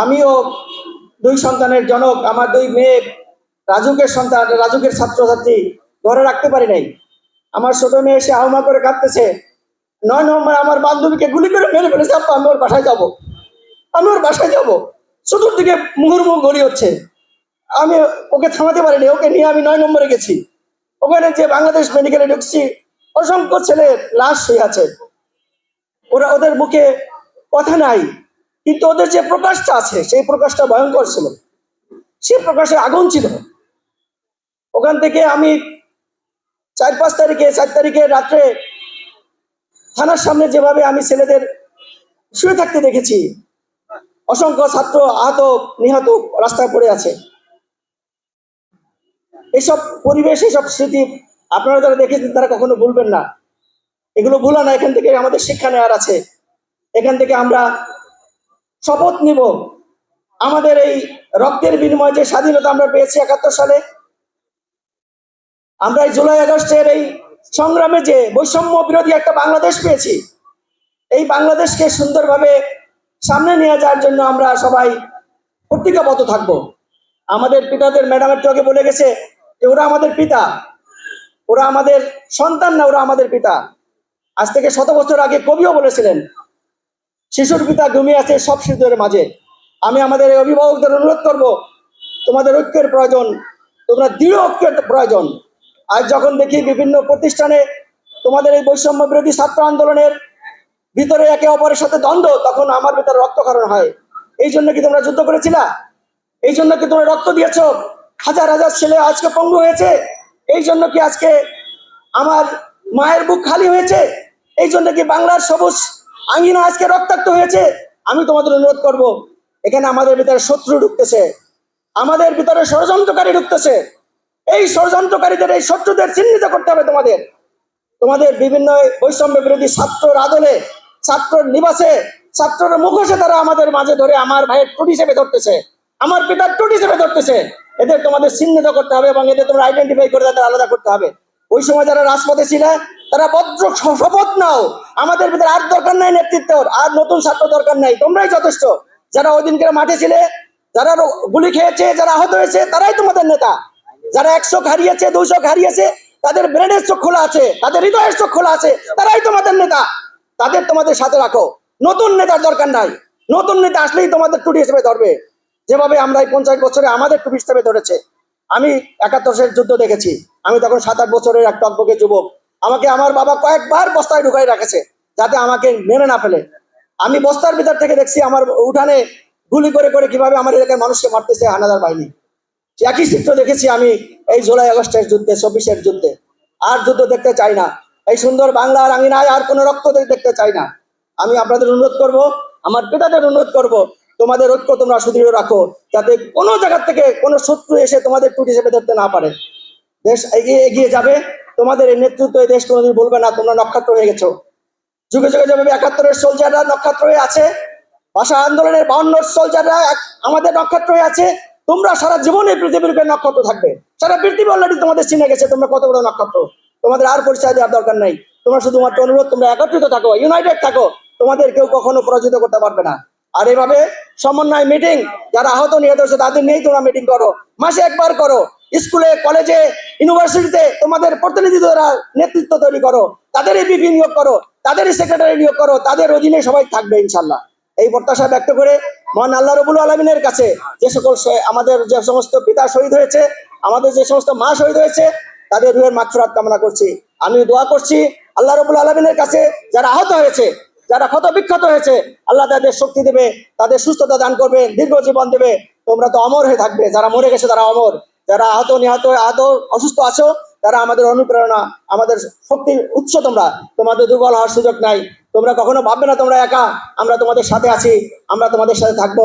আমিও দুই সন্তানের জনক, আমার দুই মেয়ে রাজুকের সন্তান, রাজুকের ছাত্রছাত্রী ঘরে রাখতে পারি নাই। আমার ছোট মেয়ে এসে আহমা করে কাঁদতেছে, 9 নম্বর আমার বান্ধবীকে গুলি করে মেরে ফেলেছে, আব্বা আমি ওর বাসায় যাবো, আমি ওর বাসায় যাবো। চতুর্দিকে মুহুর্মুহ গড়ি হচ্ছে, আমি ওকে থামাতে পারিনি। ওকে নিয়ে আমি 9 নম্বরে গেছি। ওখানে যে বাংলাদেশ মেডিকেলে ঢুকছি, অসংখ্য ছেলে লাশ হয়ে আছে, ওদের মুখে কথা নাই, কিন্তু ওদের যে প্রকাশটা আছে সেই প্রকাশটা ভয়ঙ্কর ছিল, সেই প্রকাশে আগুন ছিল। ওখান থেকে আমি 4 তারিখে রাত্রে থানার সামনে যেভাবে আমি ছেলেদের শুয়ে থাকতে দেখেছি, অসংখ্য ছাত্র আহত নিহত রাস্তায় পড়ে আছে। এইসব পরিবেশ, এইসব স্মৃতি আপনারা যারা দেখেছেন তারা কখনো ভুলবেন না। এগুলো ভুলা না, এখান থেকে আমাদের শিক্ষা নেওয়ার আছে। এখান থেকে আমরা শপথ নিব, আমাদের এই রক্তের বিনিময়ে যে স্বাধীনতা আমরা পেয়েছি 71 সালে, আমরা এই জুলাই আগস্টের এই সংগ্রামে যে বৈষম্য বিরোধী একটা বাংলাদেশ পেয়েছি, এই বাংলাদেশকে সুন্দরভাবে সামনে নিয়ে যাওয়ার জন্য আমরা সবাই প্রতিজ্ঞাবদ্ধ থাকবো। আমাদের পিতাদের, ম্যাডাম একটু আগে বলে গেছে যে ওরা আমাদের পিতা, ওরা আমাদের সন্তান না, ওরা আমাদের পিতা। আজ থেকে 100 বছর আগে কবিও বলেছিলেন, শিশুর পিতা ঘুমিয়ে আছে সব শিশুদের মাঝে। আমি আমাদের এই অভিভাবকদের অনুরোধ করব, তোমাদের ঐক্যের প্রয়োজন, তোমরা দৃঢ় ঐক্যের প্রয়োজন। আজ যখন দেখি বিভিন্ন প্রতিষ্ঠানে তোমাদের এই বৈষম্য বিরোধী ছাত্র আন্দোলনের ভিতরে একে অপরের সাথে দ্বন্দ্ব, তখন আমার ভিতরে রক্তক্ষরণ হয়। এই জন্য কি তোমরা যুদ্ধ করেছিলা? এই জন্য কি তোমরা রক্ত দিয়েছ? হাজার হাজার ছেলে আজকে পঙ্গু হয়েছে। এই জন্য কি আজকে আমার মায়ের বুক খালি হয়েছে? এই জন্য কি বাংলার সবুজ আঙ্গিনা আজকে রক্তাক্ত হয়েছে? আমি তোমাদের অনুরোধ করব, এখানে আমাদের ভিতরে শত্রু ঢুকতেছে, আমাদের ভিতরে ষড়যন্ত্রকারী ঢুকতেছে। এই ষড়যন্ত্রকারীদের, এই শত্রুদের চিহ্নিত করতে হবে তোমাদের। তোমাদের বিভিন্ন বৈষম্য বিরোধী ছাত্রর আদলে, ছাত্রর নিবাসে, ছাত্রর মুখোশে তারা আমাদের মাঝে ধরে আমার ভাইয়ের টুট হিসেবে ধরতেছে, আমার পিতার টুট হিসেবে ধরতেছে। এদের তোমাদের চিহ্নিত করতে হবে এবং এদের তোমরা আইডেন্টিফাই করে তাদের আলাদা করতে হবে। ওই সময় যারা রাজপথে ছিল তারা ভদ্র শপথ নাও, আমাদের ভিতরে আর দরকার নাই নেতৃত্বর, আর নতুন ছাত্র দরকার নাই, তোমরাই যথেষ্ট। যারা ওই দিনকে মাঠে ছিলে, যারা গুলি খেয়েছে, যারা আহত হয়েছে, তারাই তোমাদের নেতা। যারা 100 হারিয়েছে, 200 হারিয়েছে, তাদের ব্রেনের চোখ খোলা আছে, তাদের হৃদয়ের চোখ খোলা আছে, তারাই তোমাদের নেতা। তাদের তোমাদের সাথে রাখো, নতুন নেতার দরকার নাই। নতুন নেতা আসলেই তোমাদের টুটি হিসেবে ধরবে, যেভাবে আমরা এই 50 বছরে আমাদের টুটি হিসেবে ধরেছে। আমি 71 যুদ্ধ দেখেছি, আমি তখন 7-8 বছরের এক টকবকে যুবক। আমাকে আমার বাবা কয়েকবার বস্তায় ঢুকাই রাখেছে যাতে আমাকে মেরে না ফেলে। আমি বস্তার ভিতর থেকে দেখছি আমার উঠানে গুলি করে করে কিভাবে আমার এলাকার মানুষকে মারতেছে হানাদার বাহিনী। একই চিত্র দেখেছি আমি এই জুলাই আগস্টের যুদ্ধে, 24-এর যুদ্ধে। আর যুদ্ধ দেখতে চাই না, এই সুন্দর বাংলার আঙিনায় আর কোনো রক্ত দেখতে চাই না। আমি আপনাদের অনুরোধ করব, আমার পিতাদের অনুরোধ করব, তোমাদের ঐক্য তোমরা সুদৃঢ় রাখো, যাতে কোনো জায়গা থেকে কোনো শত্রু এসে তোমাদের টুট হিসেবে ধরতে না পারে। দেশ এগিয়ে এগিয়ে যাবে, তোমাদের এই নেতৃত্ব এই দেশ কোনোদিন বলবে না তোমরা নক্ষত্র হয়ে গেছো। যুগে যুগে যেভাবে 71-এর সোলজাররা নক্ষত্র হয়ে আছে, ভাষা আন্দোলনের 52-র সোলজাররা আমাদের নক্ষত্র হয়ে আছে, তোমরা সারা জীবনে পৃথিবীর নক্ষত্র থাকবে। সারা পৃথিবী অলরেডি তোমাদের চিনে গেছে তোমরা কত বড় নক্ষত্র। তোমাদের আর পরিচয় দেওয়ার দরকার নেই। তোমরা শুধুমাত্র অনুরোধ, তোমরা একত্রিত থাকো, ইউনাইটেড থাকো, তোমাদের কেউ কখনো পরাজিত করতে পারবে না। আর এইভাবে সমন্বয় মিটিং, যারা আহত নিহত হচ্ছে তাদের নিয়েই তোমরা মিটিং করো, মাসে একবার করো। স্কুলে, কলেজে, ইউনিভার্সিটিতে তোমাদের প্রতিনিধি দ্বারা নেতৃত্ব তৈরি করো, তাদেরই বিপি নিয়োগ করো, তাদেরই সেক্রেটারি নিয়োগ করো, তাদের অধীনে সবাই থাকবে ইনশাল্লাহ। এই প্রত্যাশা ব্যক্ত করে মহান আল্লাহ রাব্বুল আলামিনের কাছে যে সকল আমাদের যে সমস্ত পিতা শহীদ হয়েছে, আমাদের যে সমস্ত মা শহীদ হয়েছে, তাদের রুহের মাগফিরাত কামনা করছি। আমি দোয়া করছি আল্লাহ রাব্বুল আলামিনের কাছে, যারা আহত হয়েছে, যারা ক্ষত বিক্ষত হয়েছে, আল্লাহ তাদের শক্তি দেবে, তাদের সুস্থতা দান করবে, দীর্ঘ জীবন দেবে। তোমরা তো অমর হয়ে থাকবে, যারা মরে গেছে তারা অমর, যারা আহত নিহত আহত অসুস্থ আছো তারা আমাদের অনুপ্রেরণা, আমাদের শক্তির উৎস। তোমরা, তোমাদের দুর্বল হওয়ার সুযোগ নাই। তোমরা কখনো ভাববে না তোমরা একা, আমরা তোমাদের সাথে আছি, আমরা তোমাদের সাথে থাকবো।